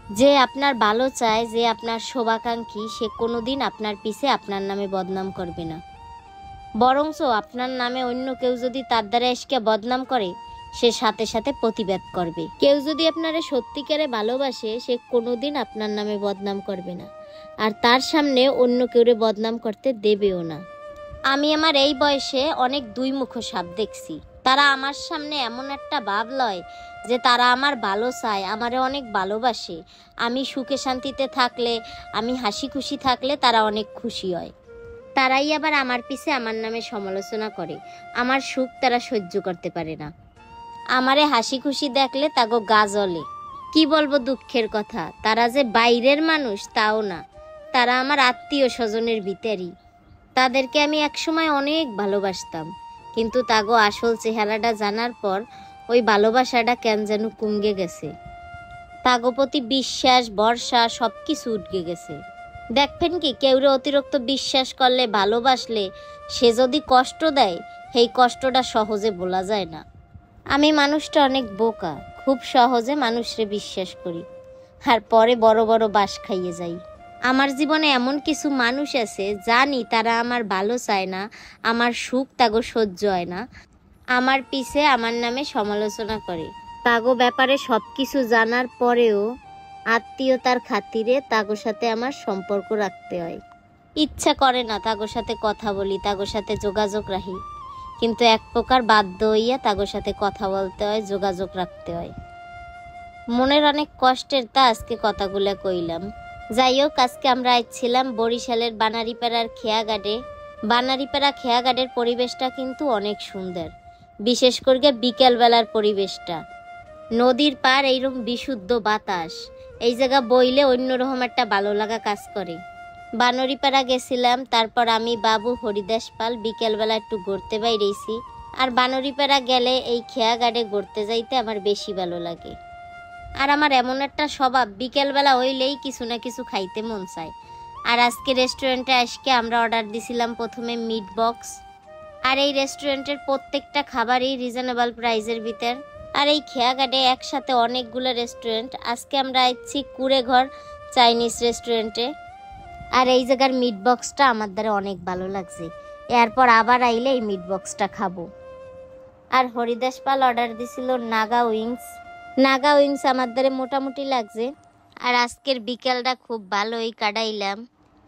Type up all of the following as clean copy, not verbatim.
যে আপনার ভালো চায়, যে আপনার শুভাকাঙ্ক্ষী, সে কোনোদিন আপনার পিছে আপনার নামে বদনাম করবে না। বরঞ্চ আপনার নামে অন্য কেউ যদি তার দ্বারা এসকে বদনাম করে, সে সাথে সাথে প্রতিবাদ করবে। কেউ যদি আপনারে সত্যিকারে ভালোবাসে, সে কোনোদিন আপনার নামে বদনাম করবে না, আর তার সামনে অন্য কেউরে বদনাম করতে দেবেও না। আমি আমার এই বয়সে অনেক দুই মুখ সাপ দেখছি। তারা আমার সামনে এমন একটা ভাব লয় যে তারা আমার ভালো চায়, আমারে অনেক ভালোবাসে। আমি সুখে শান্তিতে থাকলে, আমি হাসি খুশি থাকলে তারা অনেক খুশি হয়। তারাই আবার আমার পিছে আমার নামে সমালোচনা করে। আমার সুখ তারা সহ্য করতে পারে না। আমারে হাসি খুশি দেখলে তাগো গা জ্বলে। কি বলবো দুঃখের কথা, তারা যে বাইরের মানুষ তাও না, তারা আমার আত্মীয় স্বজনের ভিতরই। তাদেরকে আমি একসময় অনেক ভালোবাসতাম, কিন্তু তাগো আসল চেহারাটা জানার পর ওই ভালোবাসাটা কেন যেন কমে গেছে। তাগো প্রতি বিশ্বাস, ভরসা সব কিছু উঠে গেছে। দেখবেন কি, কেউরে অতিরিক্ত বিশ্বাস করলে, ভালোবাসলে সে যদি কষ্ট দেয়, সেই কষ্টটা সহজে বলা যায় না। আমি মানুষটা অনেক বোকা, খুব সহজে মানুষরে বিশ্বাস করি, আর পরে বড় বড় বাঁশ খাইয়ে যাই। আমার জীবনে এমন কিছু মানুষ আছে, জানি তারা আমার ভালো চায় না, আমার সুখ তাগো সহ্য হয় না, আমার পিছে আমার নামে সমালোচনা করে। তাগো ব্যাপারে সব কিছু জানার পরেও আত্মীয়তার খাতিরে তাগোর সাথে আমার সম্পর্ক রাখতে হয়। ইচ্ছা করে না তাগোর সাথে কথা বলি, তাগোর সাথে যোগাযোগ রাখি, কিন্তু এক প্রকার বাধ্য হইয়া তাগোর সাথে কথা বলতে হয়, যোগাযোগ রাখতে হয়। মনের অনেক কষ্টের তা আজকে কথাগুলো কইলাম। যাই হোক, আজকে আমরা আসছিলাম বরিশালের বানারীপাড়ার খেয়াঘাটে। বানারীপাড়া খেয়াঘাটের পরিবেশটা কিন্তু অনেক সুন্দর, বিশেষ করে বিকেলবেলার পরিবেশটা। নদীর পার, এইরকম বিশুদ্ধ বাতাস, এই জায়গা বইলে অন্যরকম একটা ভালো লাগা কাজ করে। বানারীপাড়া গেছিলাম, তারপর আমি, বাবু, হরিদাস পাল বিকেলবেলা একটু ঘুরতে বাইরেছি। আর বানারীপাড়া গেলে এই খেয়াঘাটে ঘুরতে যাইতে আমার বেশি ভালো লাগে। আর আমার এমন একটা স্বভাব, বিকেলবেলা হইলেই কিছু না কিছু খাইতে মন চায়। আর আজকে রেস্টুরেন্টে আজকে আমরা অর্ডার দিছিলাম প্রথমে মিট বক্স। আর এই রেস্টুরেন্টের প্রত্যেকটা খাবারই রিজনেবল প্রাইসের ভিতর। আর এই খেয়াঘাটে একসাথে অনেকগুলো রেস্টুরেন্ট। আজকে আমরা আসছি কুড়েঘর চাইনিজ রেস্টুরেন্টে। আর এই জায়গার মিট বক্সটা আমার দ্বারা অনেক ভালো লাগছে, এরপর আবার আইলে এই মিট বক্সটা খাবো। আর হরিদাস পাল অর্ডার দিছিল নাগা উইংস। নাগা উইংস আমার দ্বারা মোটামুটি লাগছে। আর আজকের বিকেলটা খুব ভালোই কাটাইলাম।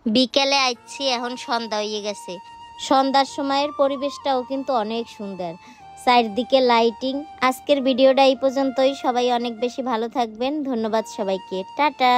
বিকেলে আসছি, এখন সন্ধ্যা হয়ে গেছে। সন্ধ্যার সময়ের পরিবেশটাও কিন্তু অনেক সুন্দর, চারদিকে লাইটিং। আজকের ভিডিওটা এই পর্যন্তই। সবাই অনেক বেশি ভালো থাকবেন। ধন্যবাদ সবাইকে, টাটা।